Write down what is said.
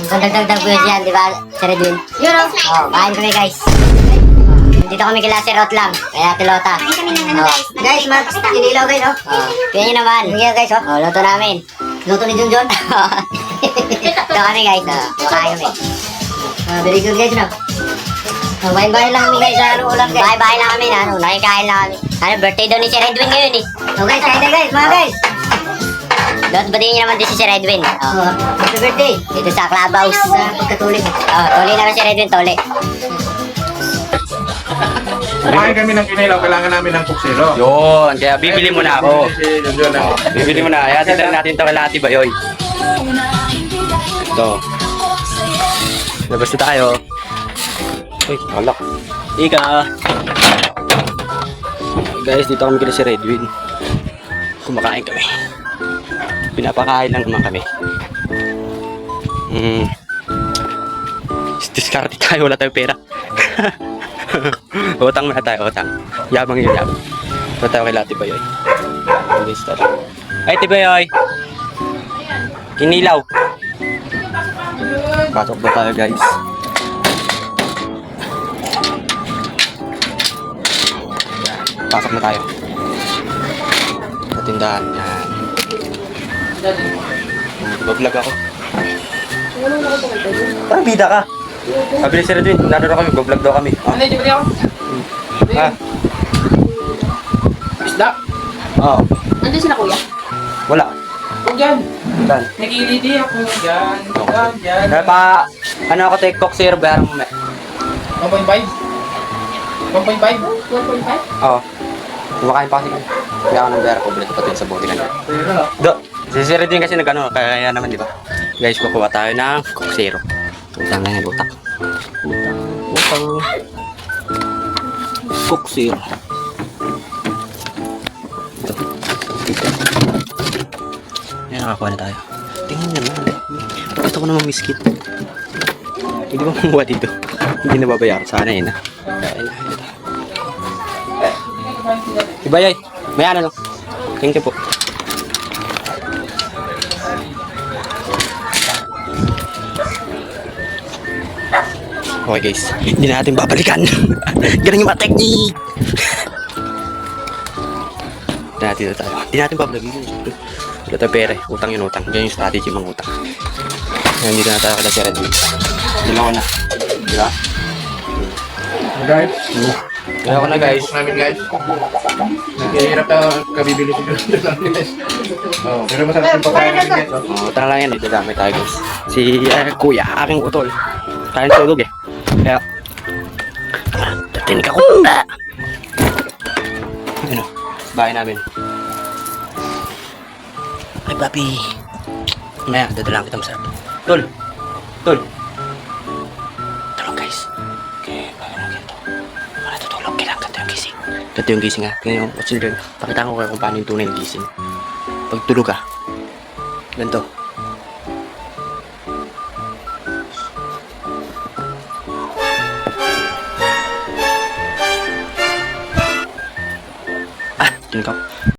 Dagdag po yan, di ba? Sir Edwin. Yun o. Oh, kain kami guys. Dito kami kila Sir Rotlang. Kaya Tilota. Kain kami ng ano guys. Guys, mag-inilaw guys, oh. Tingnan nyo naman. Tingnan guys, oh. Oh, luto namin. Luto ni Junjun. Ito kami guys, oh. Kain kami. Very good guys, no? Oh, bahay-bahay lang kami guys, ano ulam guys. Bahay-bahay lang kami, ano, nakikain lang kami. Ano, birthday daw ni Sir Edwin ngayon eh. Oh guys, kain na guys, mga guys. Dot, batiin niyo naman din si Sir Edwin. Oh, happy birthday. Dito sa clubhouse. Sa pagkatuloy. Oh, tuli naman Sir Edwin, tuli. Kumain kami ng kinilaw, kailangan namin ng kuksero. Yun, kaya bibili mo na ako. Yun na. Bibili mo na. Kaya titry natin ito kay Ate Bayoy. Ito. Labas na tayo. Uy, alak. Ika. Guys, dito kami kila si Redwin. Kumakain kami. Pinapakain lang naman kami. Discarte tayo, wala tayong pera. Utang muna tayo, utang. Yabang yun, yabang. Ito tayo kay Ate Bayoy. Ay, Ate Bayoy. Kinilaw. Pasok ba tayo, guys? Pasok na tayo. Patindahan yan. Bablog ako. Parang bida ka. Sabi ni Sir Edwin, nandun kami, bablog daw kami. Ano yung jibili ako? Ah, Isda? oo. Nandun sila kuya. Wala. Huwag dyan. Dan. Nagilidi ako dyan. Dyan. Kaya pa, ano ako TikTok sir, bayarang mo. 1.5? 1.5? 1.5? Oo. Kumakain pa kasi kami. Kaya ako ng bayar ko, bilito pati sa buti na. Pero, Do, si Sir Edwin kasi nag-ano, kaya naman di ba? Guys, kukuha tayo ng kuksero. Utang na yan, utang. Utang. Kuksero. Yan, nakakuha na tayo. Tingnan nyo naman. Gusto ko naman miskit. Hindi ba mamuha dito? Hindi na babayaran. Sana yun ah. Kain na. Diba yay? May ano no? Thank you po. Okay guys, hindi na natin babalikan. Galing yung mga technique. Hindi natin babalikan. Wala tayo pera eh. Utang yun utang. Ganyan yung strategy mga utang. Ngayon dito na tayo kada Sir Edwin. Dilaw na. Diba? guys. Kaya ko na guys. Namin guys. Naghihirap na kabibili siguro lang guys. Oh, pero masarap yung pagkain namin guys. Oh, tara lang yan. Dito dami tayo guys. Si kuya, aking utol. Kain tulog eh. Kaya, tatinig ako. Ano, bahay namin. Ay, papi. Maya, dadalang kita masarap. Tol. Tol. Tulog guys. Okay, bahay namin ito. Wala tutulog. Kailangan ganito yung gising. Ganito yung gising ha. Tingnan yung what's children. Pakita ko kayo kung paano yung tunay yung gising. Pag tulog ka. Ganito. Tingnan ko.